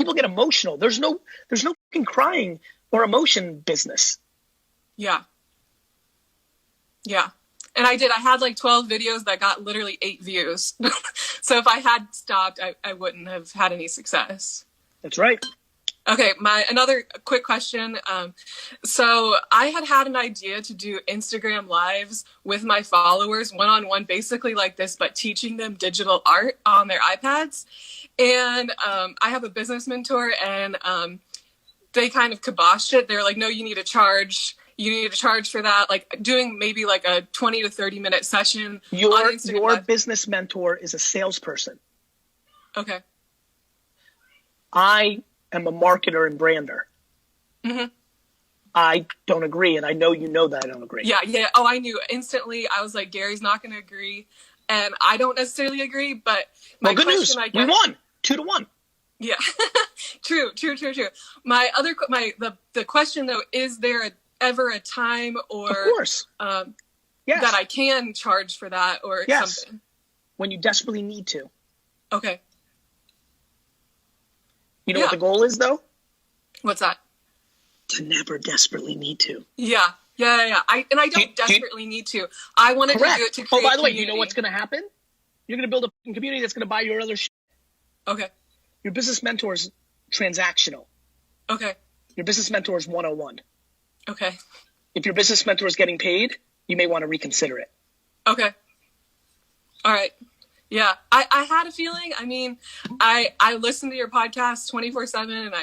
people get emotional. There's no fucking crying or emotion business. Yeah. Yeah. And I had like 12 videos that got literally 8 views. So if I had stopped, I wouldn't have had any success. That's right. Okay, another quick question. So I had an idea to do Instagram lives with my followers one-on-one, basically like this, but teaching them digital art on their iPads. And I have a business mentor, and they kind of kiboshed it. They're like, no, you need to charge. You need to charge for that. Like doing maybe like a 20 to 30 minute session. Your business mentor is a salesperson. Okay. I am a marketer and brander. Mm-hmm. I don't agree, and I know you know that I don't agree. Yeah. Oh, I knew instantly. I was like, Gary's not going to agree, and I don't necessarily agree. But well, good news. We won 2-1. Yeah, true. My the question though, is there ever a time or of course yes. that I can charge for that or yes. something? When you desperately need to. Okay. You know what the goal is, though? What's that? To never desperately need to. Yeah. I don't desperately need to. I wanted to do it to create by the way, community. you know what's going to happen? You're going to build a community that's going to buy your other shit. Okay. Your business mentor is transactional. Okay. Your business mentor is 101. Okay. If your business mentor is getting paid, you may want to reconsider it. Okay. All right. Yeah, I had a feeling. I mean, I listen to your podcast 24/7, and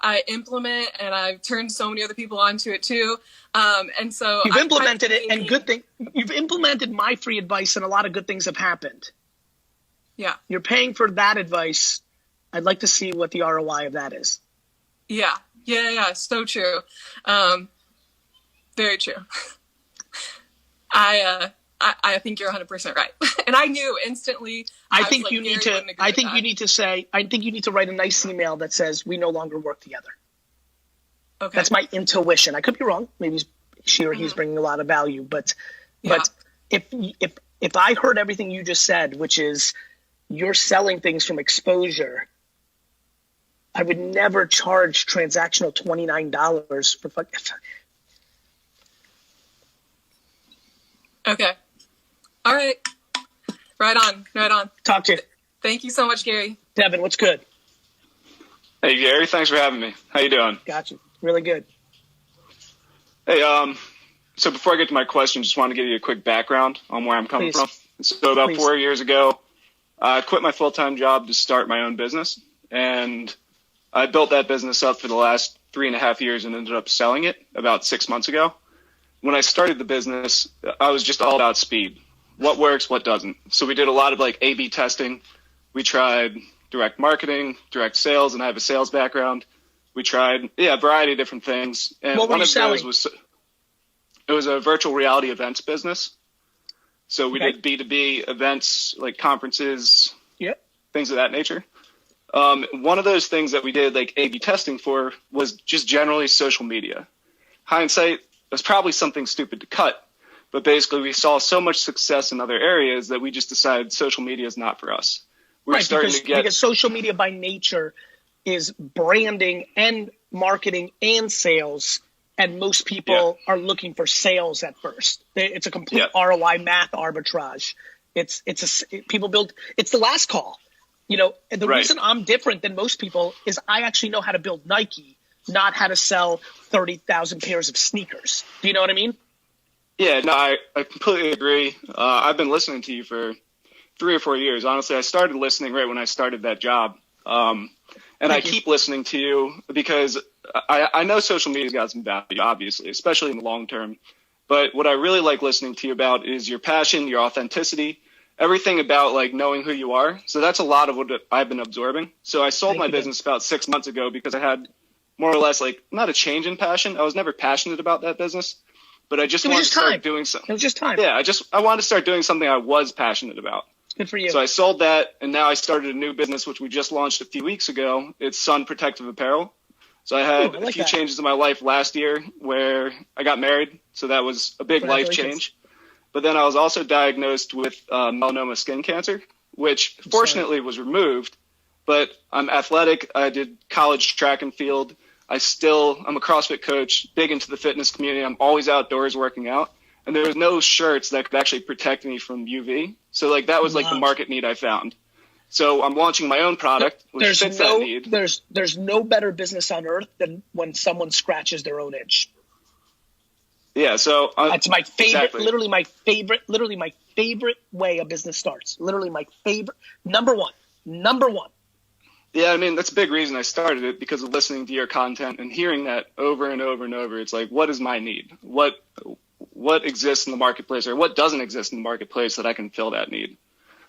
I implement, and I've turned so many other people onto it too. And so you've implemented it, and good thing you've implemented my free advice, and a lot of good things have happened. Yeah, you're paying for that advice. I'd like to see what the ROI of that is. Yeah. So true. Very true. I think you're 100% right. And I knew instantly. I think you need to write a nice email that says, we no longer work together. Okay. That's my intuition. I could be wrong. Maybe she or he's bringing a lot of value, but if I heard everything you just said, which is you're selling things from exposure, I would never charge transactional $29 for fucking. Okay. All right. Right on. Talk to you. Thank you so much, Gary. Devin, what's good? Hey, Gary. Thanks for having me. How you doing? Got you. Really good. Hey, so before I get to my question, just want to give you a quick background on where I'm coming from. So about 4 years ago, I quit my full-time job to start my own business, and I built that business up for the last 3.5 years and ended up selling it about 6 months ago. When I started the business, I was just all about speed. What works, what doesn't. So we did a lot of like A/B testing. We tried direct marketing, direct sales, and I have a sales background. We tried, a variety of different things. And what were you selling? It was a virtual reality events business. So we did B2B events, like conferences, things of that nature. One of those things that we did like A/B testing for was just generally social media. Hindsight, was probably something stupid to cut, but basically we saw so much success in other areas that we just decided social media is not for us. Because social media by nature is branding and marketing and sales, and most people are looking for sales at first. It's a complete ROI math arbitrage. It's the last call. You know, the reason I'm different than most people is I actually know how to build Nike, not how to sell 30,000 pairs of sneakers. Do you know what I mean? Yeah, no, I completely agree. I've been listening to you for 3 or 4 years. Honestly, I started listening right when I started that job. And I keep listening to you because I know social media's got some value, obviously, especially in the long term. But what I really like listening to you about is your passion, your authenticity, everything about like knowing who you are. So that's a lot of what I've been absorbing. So I sold my business about 6 months ago because I had more or less like not a change in passion. I was never passionate about that business, but I just wanted to start doing something. It was just time. Yeah, I wanted to start doing something I was passionate about. Good for you. So I sold that, and now I started a new business, which we just launched a few weeks ago. It's Sun Protective Apparel. So I had a few changes in my life last year where I got married, so that was a big life change. But then I was also diagnosed with melanoma skin cancer, which fortunately was removed. but I'm athletic. I did college track and field. I'm a CrossFit coach, big into the fitness community. I'm always outdoors working out. And there was no shirts that could actually protect me from UV. So like that was like the market need I found. So I'm launching my own product, which fits that need. There's no better business on earth than when someone scratches their own itch. Yeah, so that's my favorite, exactly. literally my favorite way a business starts. Literally my favorite, number one. Yeah, I mean, that's a big reason I started it, because of listening to your content and hearing that over and over and over. It's like, what is my need? What exists in the marketplace, or what doesn't exist in the marketplace that I can fill that need?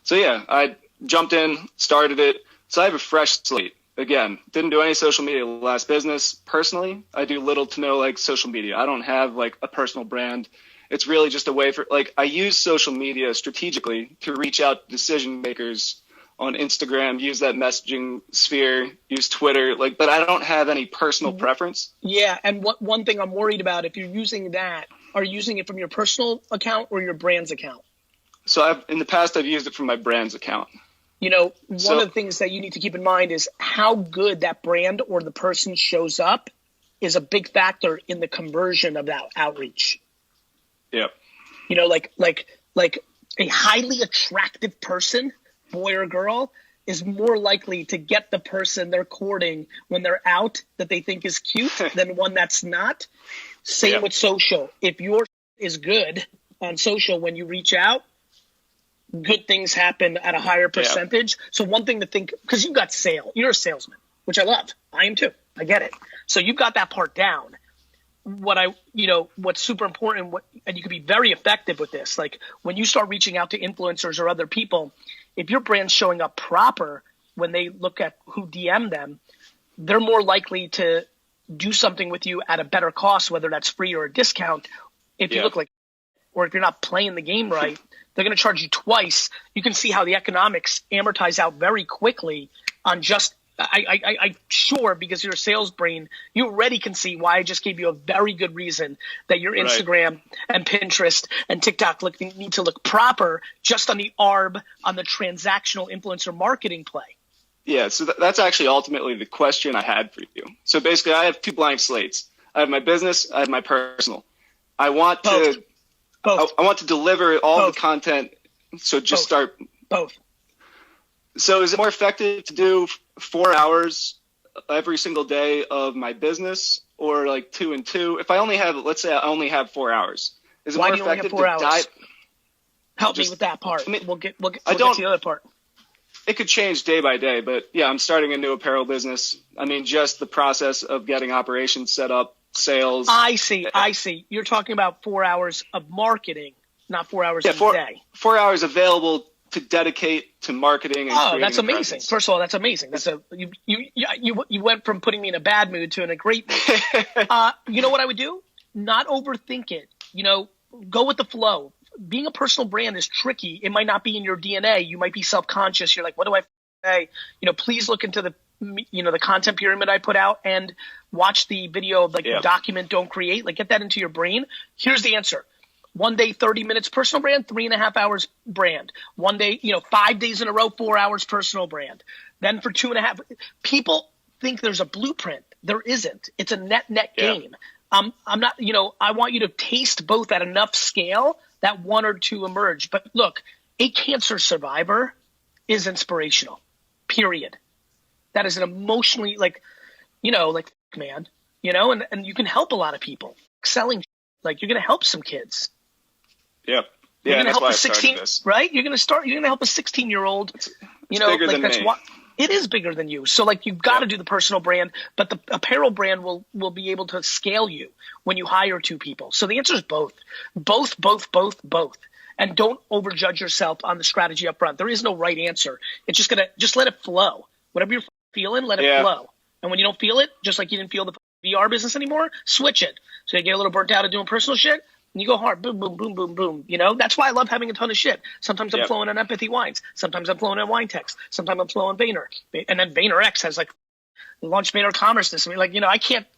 So yeah, I jumped in, started it. So I have a fresh slate. Again, didn't do any social media last business. Personally, I do little to no like social media. I don't have like a personal brand. It's really just a way for, like, I use social media strategically to reach out to decision makers on Instagram, use that messaging sphere, use Twitter, like, but I don't have any personal preference. Yeah, and one thing I'm worried about, if you're using that, are you using it from your personal account or your brand's account? So in the past, I've used it from my brand's account. You know, one of the things that you need to keep in mind is how good that brand or the person shows up is a big factor in the conversion of that outreach. Yep. You know, like a highly attractive person, boy or girl, is more likely to get the person they're courting when they're out that they think is cute than one that's not. Same with social. If your is good on social, when you reach out, good things happen at a higher percentage. So one thing to think, because you've got you're a salesman, which I love. I am too. I get it. So you've got that part down. What's super important, and you can be very effective with this, like when you start reaching out to influencers or other people, if your brand's showing up proper when they look at who DM them, they're more likely to do something with you at a better cost, whether that's free or a discount. If you look like, or if you're not playing the game right, they're going to charge you twice. You can see how the economics amortize out very quickly on just, I'm sure, because you're a sales brain, you already can see why I just gave you a very good reason that your Instagram and Pinterest and TikTok need to look proper just on the ARB, on the transactional influencer marketing play. Yeah, so that's actually ultimately the question I had for you. So basically, I have two blank slates. I have my business, I have my personal. I want to deliver all the content. So just start both. So is it more effective to do 4 hours every single day of my business, or like 2 and 2? If I only have, let's say I only have 4 hours, is it more effective to dive? Help me with that part. We'll get to the other part. It could change day by day, but yeah, I'm starting a new apparel business. I mean, just the process of getting operations set up, sales. I see. You're talking about 4 hours of marketing, not 4 hours a day. 4 hours available to dedicate to marketing. And that's amazing. First of all, that's amazing. That's you went from putting me in a bad mood to in a great mood. You know what I would do? Not overthink it. Go with the flow. Being a personal brand is tricky. It might not be in your DNA. You might be self-conscious. You're like, what do I say? Please look into the content pyramid I put out and watch the video of document, don't create. Like, get that into your brain. Here's the answer. 1 day, 30 minutes personal brand, 3.5 hours brand. 1 day, 5 days in a row, 4 hours personal brand. Then for 2.5, people think there's a blueprint. There isn't. It's a net game. I'm not, I want you to taste both at enough scale that one or two emerge. But look, a cancer survivor is inspirational, period. That is an emotionally man, and you can help a lot of people selling. Like, you're going to help some kids. Yep. You're Yeah. going to help why a 16, right? You're going to help a 16-year-old, It's bigger than that's me. what it is, bigger than you. So you've got to do the personal brand, but the apparel brand will be able to scale you when you hire two people. So the answer is both. And don't overjudge yourself on the strategy up front. There is no right answer. It's just let it flow. Whatever you're feeling, let it flow. And when you don't feel it, just like you didn't feel the VR business anymore, switch it. So you get a little burnt out of doing personal shit, and you go hard. Boom, boom, boom, boom, boom. That's why I love having a ton of shit. Sometimes I'm flowing on Empathy Wines. Sometimes I'm flowing on Wine Text. Sometimes I'm flowing Vayner. And then Vaynerx has launched Vayner-Commerce this week. I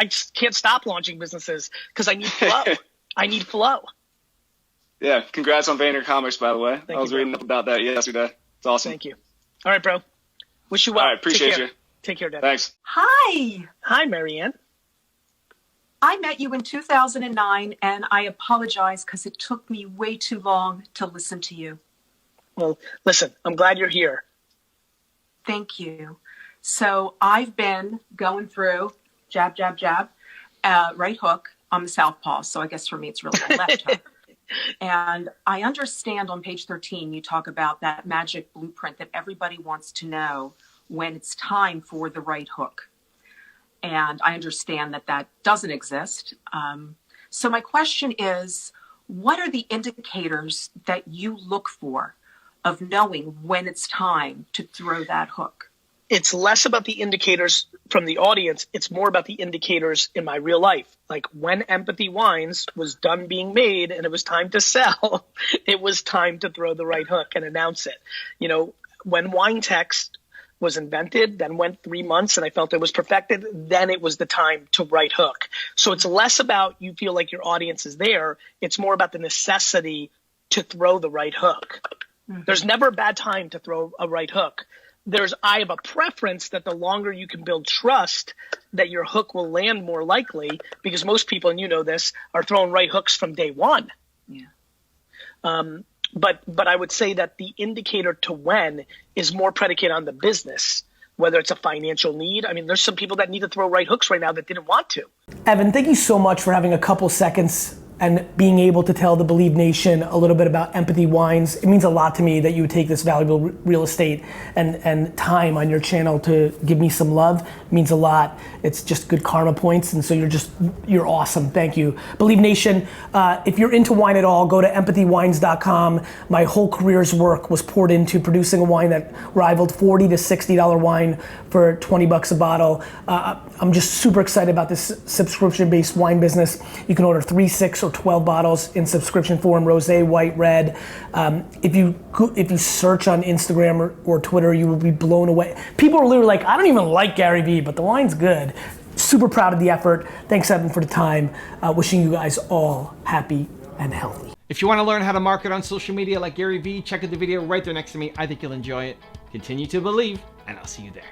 just can't stop launching businesses because I need flow. I need flow. Yeah. Congrats on Vayner-Commerce, by the way. I was reading up about that yesterday. It's awesome. Thank you. All right, bro. Wish you well. All right, appreciate you. Take care, Dad. Thanks. Hi. Hi, Marianne. Hi. Hi, Marianne. I met you in 2009, and I apologize because it took me way too long to listen to you. Well, listen, I'm glad you're here. Thank you. So I've been going through jab, jab, jab, right hook on the southpaw. So I guess for me, it's really the left hook. And I understand on page 13, you talk about that magic blueprint that everybody wants to know when it's time for the right hook. And I understand that that doesn't exist. So my question is, what are the indicators that you look for of knowing when it's time to throw that hook? It's less about the indicators from the audience. It's more about the indicators in my real life. Like when Empathy Wines was done being made and it was time to sell, it was time to throw the right hook and announce it. You know, when wine text was invented, then went 3 months and I felt it was perfected, then it was the time to right hook. So it's less about you feel like your audience is there. It's more about the necessity to throw the right hook. Mm-hmm. There's never a bad time to throw a right hook. I have a preference that the longer you can build trust, that your hook will land more likely, because most people, and you know this, are throwing right hooks from day one. Yeah. But I would say that the indicator to when is more predicated on the business, whether it's a financial need. I mean, there's some people that need to throw right hooks right now that didn't want to. Evan, thank you so much for having a couple seconds and being able to tell the Believe Nation a little bit about Empathy Wines. It means a lot to me that you would take this valuable real estate and time on your channel to give me some love. It means a lot. It's just good karma points, and so you're awesome. Thank you. Believe Nation, if you're into wine at all, go to empathywines.com. My whole career's work was poured into producing a wine that rivaled $40 to $60 wine for 20 bucks a bottle. I'm just super excited about this subscription-based wine business. You can order 3, 6, or 12 bottles in subscription form, rosé, white, red. If you search on Instagram or Twitter, you will be blown away. People are literally like, I don't even like Gary Vee, but the wine's good. Super proud of the effort. Thanks, Evan, for the time. Wishing you guys all happy and healthy. If you want to learn how to market on social media like Gary Vee, check out the video right there next to me. I think you'll enjoy it. Continue to believe, and I'll see you there.